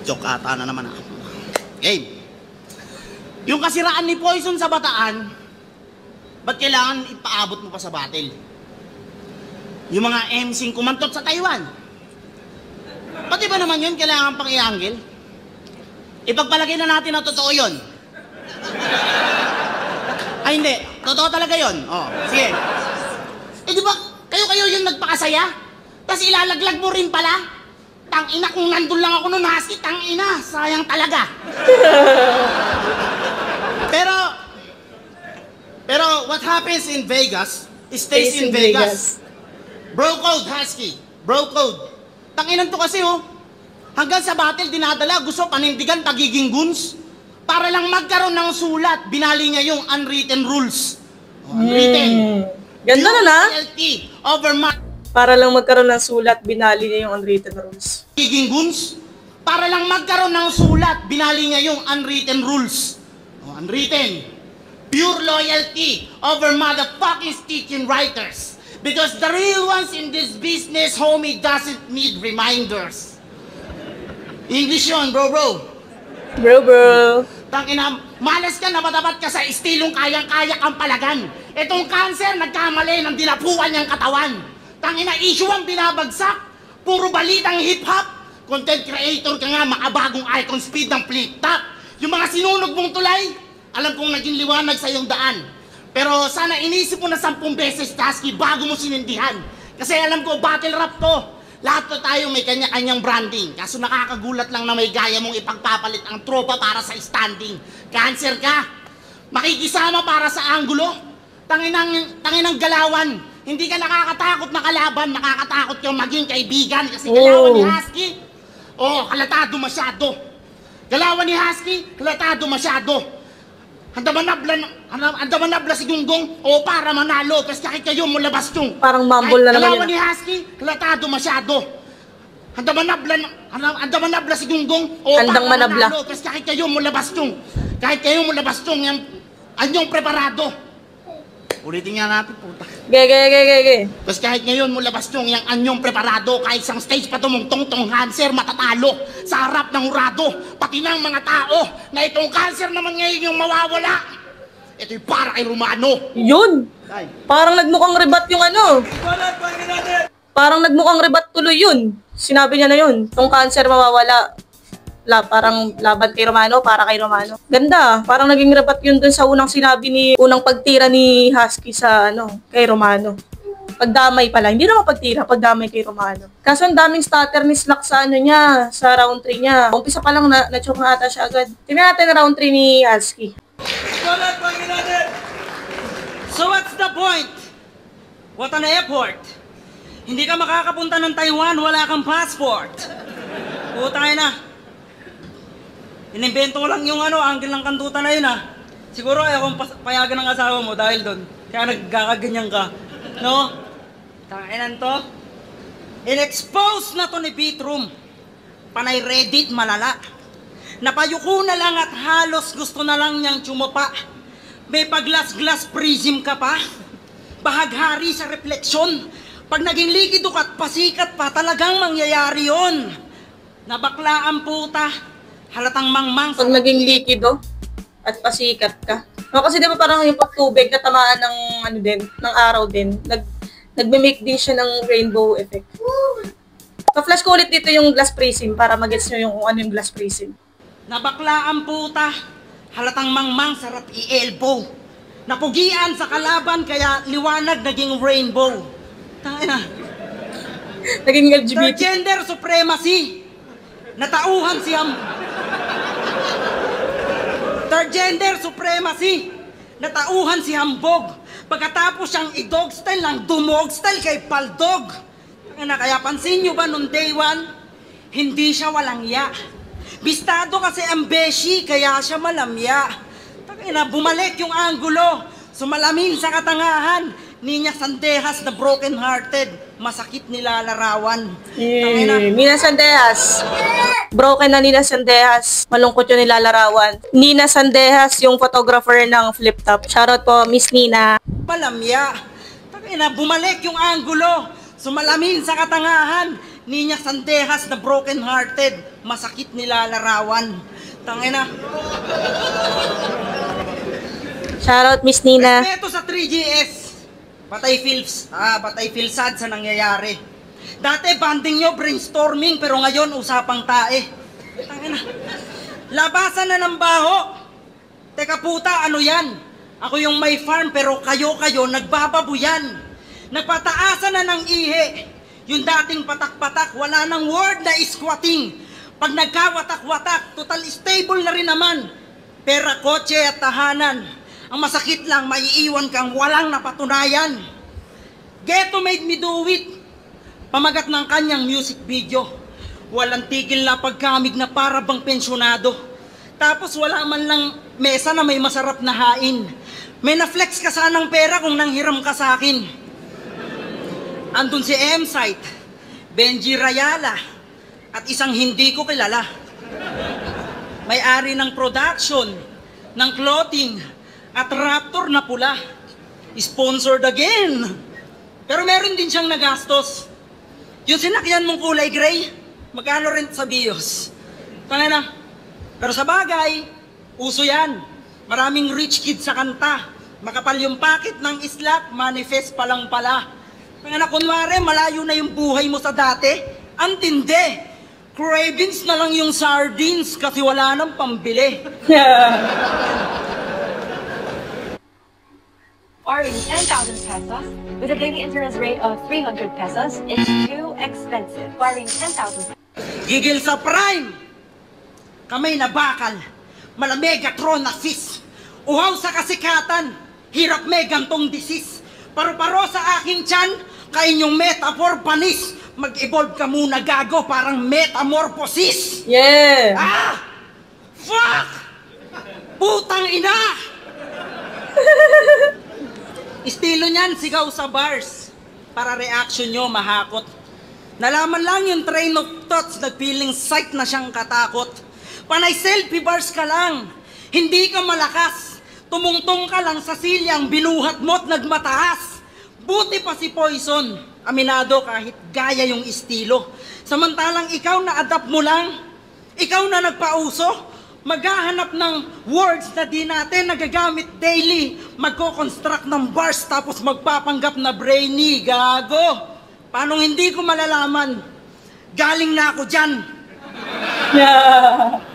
Joke ata na naman ako. Game. Yung kasiraan ni Poison sa Bataan, ba't kailangan ipaabot mo pa sa battle? Yung mga MC kumantot sa Taiwan, pati ba naman yun kailangan pang i-angle? Ipagpalagay na natin na totoo yun. Ay hindi, totoo talaga yun. Oh, sige. Di ba kayo yung nagpakasaya? Tapos ilalaglag mo rin pala? Tangina, kung nandun lang ako nun, Husky, tangina, sayang talaga. Pero what happens in Vegas stays in Vegas. Bro code, Husky. Bro code. Tanginan to kasi oh. Hanggang sa battle dinadala, gusto panindigan pagiging goons. Para lang magkaroon ng sulat, binali niya yung unwritten rules. Unwritten. Ganda na na. Over Para lang magkaroon ng sulat, binali niya yung unwritten rules. pagiging goons. Para lang magkaroon ng sulat, binali niya yung unwritten rules. Unwritten. Pure loyalty over motherfucking sticking writers. Because the real ones in this business, homie, doesn't need reminders. English yun, bro. Bro. Tangina, malas ka, napatapat ka sa estilong kayang-kaya kang palagan. Itong cancer, nagkamali ng dinapuan niyang katawan. Tangina, issue ang binabagsak. Puro balitang hip-hop. Content creator ka nga, makabagong icon speed ng flip-top. Yung mga sinunog mong tulay, alam kong naging liwanag sa iyong daan. Pero sana inisip mo na 10 beses, Husky, bago mo sinindihan. Kasi alam ko, battle rap to. Lahat to tayo may kanya-kanyang branding. Kaso nakakagulat lang na may gaya mong ipagpapalit ang tropa para sa standing. Cancer ka. Makikisama para sa anggulo. Tanginang galawan. Hindi ka nakakatakot na kalaban. Nakakatakot kang maging kaibigan. Kasi galawan ni Husky, halatado masyado. Galawan ni Husky, halatado masyado. Andamanabla si Gunggong para manalo. Kasi kahit kayo mo labas yung Parang mumble na naman yun. Galawan ni Husky, halatado masyado. Andamanabla si Gunggong Handang para manabla. manalo. Kasi kahit kayo mo labas yung yung anyong preparado. Ulitin nga natin, puta. Ge. Kasi kahit ngayon mo labas yung anyong preparado, kahit isang stage pa tumungtong tong cancer, matatalo sa harap ng hurado, pati ng mga tao na itong cancer naman ngayon yung mawawala. Ito'y para kay Romano. Yun. Parang nagmukhang rebat yung ano. Parang nagmukhang rebat tuloy yun. Sinabi niya na yun. Itong cancer mawawala. Parang laban kay Romano, para kay Romano. Ganda, parang naging rebat yun dun sa unang sinabi unang pagtira ni Husky sa kay Romano. Pagdamay pala, hindi naman pagtira, pagdamay kay Romano. Kaso ang daming stutter ni Slack sa niya, sa round 3 niya. Umpisa pa lang na-choke na ata siya agad. Tingnan natin ang round 3 ni Husky. So what's the point? What an effort. Hindi ka makakapunta ng Taiwan, wala kang passport. Putay na. Inimbento ko lang yung angle ng kantutan na yun Siguro ayaw kong payagan ng asawa mo dahil doon. Kaya nagkakaganyan ka. No? Tanginan to. In-expose na to ni Beatroom. Panay Reddit malala. Napayuko na lang at halos gusto na lang niyang tsumapa. May paglas-glas prism ka pa. Bahaghari sa refleksyon. Pag naging likido ka at pasikat pa, talagang mangyayari yun. Nabakla ang puta. Halatang mangmang. Pag naging likido at pasikat ka, No, kasi di ba parang yung pagtubig na tamaan ng ano din, ng araw din, nagme-make din siya ng rainbow effect. Pa-flash ko ulit dito yung glass prism para mag-gets nyo yung kung ano yung glass prism. Nabakla ang puta, halatang mangmang sarap i-elbow. Napugian sa kalaban kaya liwanag naging rainbow. Tangina. Naging Third LGBT. gender supremacy. Natauhan si Third gender supremacy. Natauhan si Hambog. Pagkatapos siyang i-dog style ng dumog style kay Paldog. Kaya pansin nyo ba nung day one, hindi siya walang ya. Bistado kasi ang beshi, kaya siya malamya. Bumalik yung angulo, sumalamin sa katangahan. Ninya Sandehas na broken-hearted, masakit nilalarawan. Nina Sandehas. Broken na Nina Sandehas. Malungkot yung nilalarawan. Nina Sandehas, yung photographer ng Flip Top. Shoutout po, Miss Nina. Malamya. Bumalik yung angulo, sumalamin sa katangahan. Ninya Sandehas na broken-hearted, masakit nilalarawan. Tangina. Shoutout, Miss Nina. Respeto sa 3GS. Batay Philsad sa nangyayari. Dati banding nyo brainstorming pero ngayon usapang tae. Tangina. Labasan na ng baho. Teka puta, ano yan? Ako yung may farm pero kayo nagbababuyan. Nagpataasan na ng ihi. Yung dating patak-patak, wala nang word na squatting. Pag nagkawatak-watak, total stable na rin naman. Pera, kotse at tahanan. Ang masakit lang, maiiwan kang walang napatunayan. Ghetto made me do it. Pamagat ng kanyang music video. Walang tigil na pagkamig na para bang pensyonado. Tapos wala man lang mesa na may masarap na hain. May na-flex ka sanang pera kung nanghiram ka sa akin. Andun si M-Site, Benji Rayala, at isang hindi ko kilala. May-ari ng production, ng clothing, at Raptor na pula. Sponsored again. Pero meron din siyang nagastos. Yung sinakyan mong kulay gray, magkano rin sa BIOS? Tangina. Pero sa bagay, uso yan. Maraming rich kids sa kanta. Makapal yung packet ng islap, manifest pa lang pala. Tangina, kunwari, malayo na yung buhay mo sa dati. Antindi. Cravings na lang yung sardines kasi wala nang pambili. Borrowing 10,000 pesos with a daily interest rate of 300 pesos is too expensive. Borrowing 10,000 Gigil sa prime! Kamay na bakal, malamegatron na sis. Uhaw sa kasikatan, hirap may gantong disease. Paro-paro sa aking tiyan, kainyong metaphor panis. Mag-evolve ka muna gago, parang metamorphosis. Yeah! Ah! Fuck! Putang ina! Estilo niyan, sigaw sa bars. Para reaction nyo mahakot. Nalaman lang yung train of thoughts, nagpiling sight na siyang katakot. Panay selfie bars ka lang, hindi ka malakas. Tumungtong ka lang sa silyang, binuhat mo't nagmataas. Buti pa si Poison, aminado kahit gaya yung estilo. Samantalang ikaw na adapt mo lang, ikaw na nagpauso. Maghahanap ng words na di natin nagagamit daily. Magko-construct ng bars tapos magpapanggap na brainy. Gago! Paano hindi ko malalaman? Galing na ako dyan.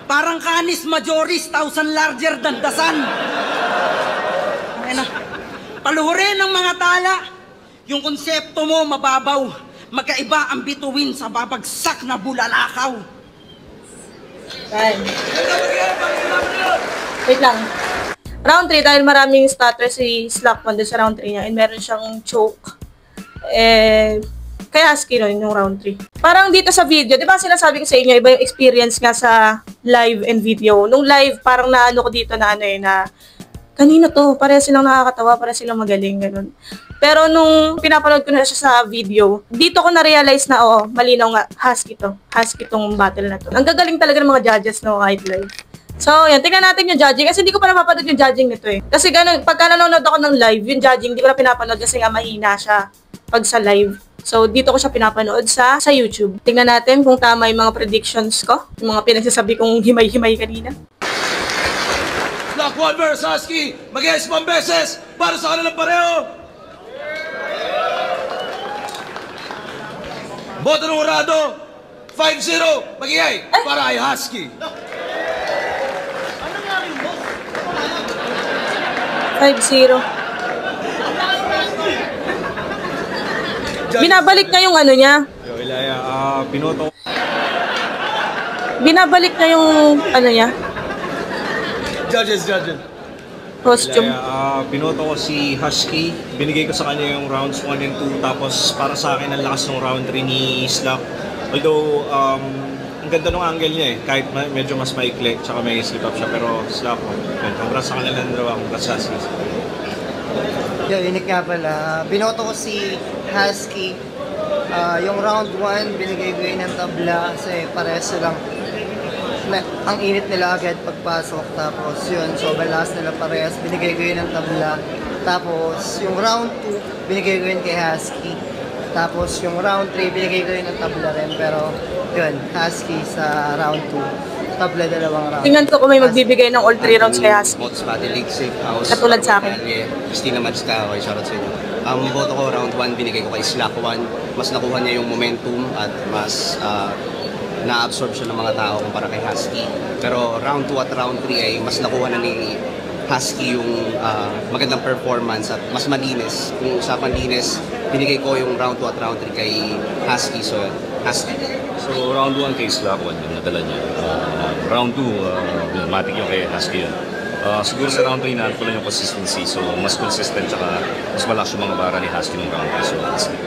Parang canis majoris, 1,000 larger than dasan. Paluhurin ng mga tala. Yung konsepto mo mababaw. Magkaiba ang bituin sa babagsak na bulalakaw. Wait lang. Round 3, dahil maraming stutter si Slack1 doon sa round 3 niya and meron siyang choke. Kaya husky nun yung round 3. Parang dito sa video, di ba sinasabi ko sa inyo, iba yung experience nga sa live and video. Nung live, parang naano ko dito na na kanina to, pareha silang nakakatawa, pareha silang magaling, ganun. Pero nung pinapanood ko na siya sa video, dito ko na-realize na, malinaw nga, husky to. Husky tong battle na to. Ang gagaling talaga ng mga judges, no, kahit live. So, yan, tingnan natin yung judging. Kasi hindi ko pa napapanood yung judging nito eh. Kasi ganun, pagka nanonood ako ng live, yung judging, hindi ko na pinapanood kasi nga mahina siya pag sa live. So, dito ko siya pinapanood sa YouTube. Tingnan natin kung tama yung mga predictions ko. Yung mga pinagsasabi kong himay-himay kanina. Slack Slack 1 versus Husky. Mag-yes 1 beses para sa kanilang pareho. Boto ng Urado, 5-0. Mag-iyay para kay Husky. 5-0. Binabalik niya yung ano niya. Yo, Ilaya, pinoto. Binabalik niya yung ano niya. Judges. Costume. Ilaya, pinoto ko si Husky. Binigay ko sa kanya yung rounds 1 and 2. Tapos para sa akin, ang lakas ng round 3 ni Slack. Although, ang ganda ng angle niya eh. Kahit medyo mas maikli, tsaka may slip up siya. Pero Slack, congrats sa kanila ng dalawa. Congrats sa Husky. Yo, unique nga pala. Binoto ko si Husky. Yung round 1, binigay ko yun ng tabla kasi parehas lang. Ang init nila agad pagpasok. Tapos yun, sobrang lakas nila parehas. Binigay ko yun ng tabla. Tapos yung round 2, binigay ko yun kay Husky. Tapos yung round 3, binigay ko yun ng tabla rin. Pero yun, Husky sa round 2. Tabla dalawang round. Tingnan ko kung may magbibigay ng all 3 rounds kay Husky. Boto sa Battle League, Safe House. Katulad sa akin. Christina Majska, okay, shoutout sa inyo. Ang boto ko, round 1, binigay ko kay Slack 1. Mas nakuha niya yung momentum at mas na-absorb siya ng mga tao kumpara kay Husky. Pero round 2 at round 3 ay mas nakuha na ni Husky yung magandang performance at mas malinis. Kung usapan linis, binigay ko yung round 2 at round 3 kay Husky. So, Husky. So, round 1 kay Slack 1 yung nadala niya. Round 2, matik yung kay Husky yun. Siguro sa round 3 na ko lang yung consistency. So, mas consistent tsaka mas malakas yung mga bara ni Husky ng round 3. So, Husky.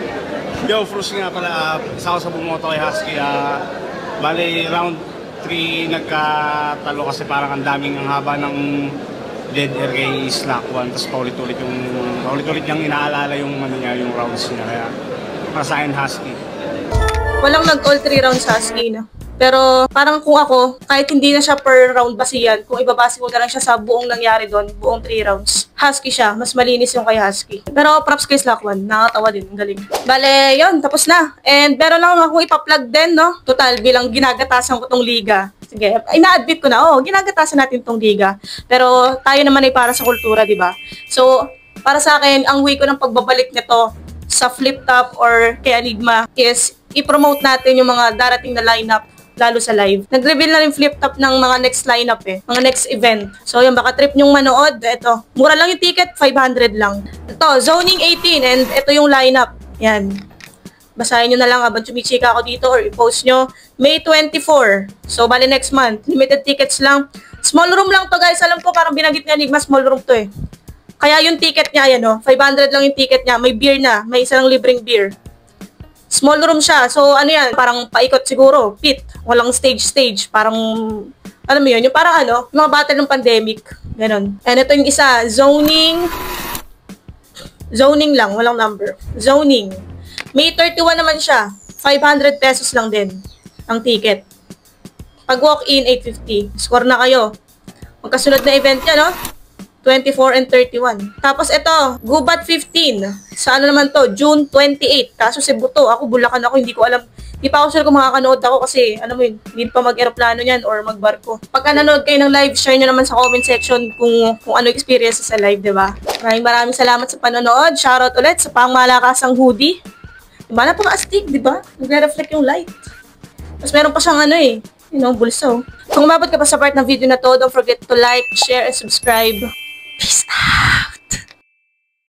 Yo, Frus nga pala. Isa ako sa bumoto kay Husky. Bale, round 3 nagkatalo kasi parang ang daming ang haba ng dead air kay Slack 1. Tapos paulit-ulit niyang inaalala yung, niya, yung rounds niya. Kaya, para sa akin, Husky. Walang nag-all 3 rounds sa Husky, no? Pero parang kung ako, kahit hindi na siya per round basihan, kung ibabase ko na lang siya sa buong nangyari doon, buong 3 rounds, Husky siya. Mas malinis yung kay Husky. Pero props kay Slack 1. Nakakatawa din. Ang galing. Bale, yun. Tapos na. And meron lang akong ipa-plug din, no? Total, bilang ginagatasan ko tong liga. Sige, ina-admit ko na, ginagatasan natin tong liga. Pero tayo naman ay para sa kultura, di ba? So, para sa akin, ang way ko ng pagbabalik nito sa Flip Top or kay Enigma is i-promote natin yung mga darating na lineup lalo sa live. Nag-reveal na rin Flip Top ng mga next lineup mga next event. So yung baka trip nyong manood, ito. Mura lang yung ticket, 500 lang. Ito, Zoning 18 and ito yung lineup. Yan. Basahin nyo na lang habang chumichika ako dito or i-post nyo. May 24. So bali next month. Limited tickets lang. Small room lang to guys. Alam ko parang binanggit niya Enigma, small room to Kaya yung ticket niya, 500 lang yung ticket niya. May beer na. May isang libreng beer. Small room siya. So, ano yan? Parang paikot siguro. Pit. Walang stage. Parang, alam mo yun? Yung parang yung mga battle ng pandemic. Ganon. And ito yung isa. Zoning. Zoning lang. Walang number. Zoning. May 31 naman siya. 500 pesos lang din ang ticket. Pag walk-in, 850. Score na kayo. Magkasunod na event niya, no? 24 and 31. Tapos ito, Gubat 15. Sa naman to? June 28. Kaso Cebu to. Ako, Bulacan ako. Hindi ko alam. Hindi pa ako sure kung makakanood ako kasi, hindi pa mag-aeroplano niyan or magbarko. Pagka nanood kayo ng live, share nyo naman sa comment section kung ano experience sa live, diba? Maraming salamat sa panonood. Shoutout ulit sa pangmalakasang hoodie. Diba? Napaka-astig, diba? Nagre-reflect yung light. Tapos meron pa siyang bulsa. Kung umabot ka pa sa part ng video na to, don't forget to like, share, and subscribe. Peace out!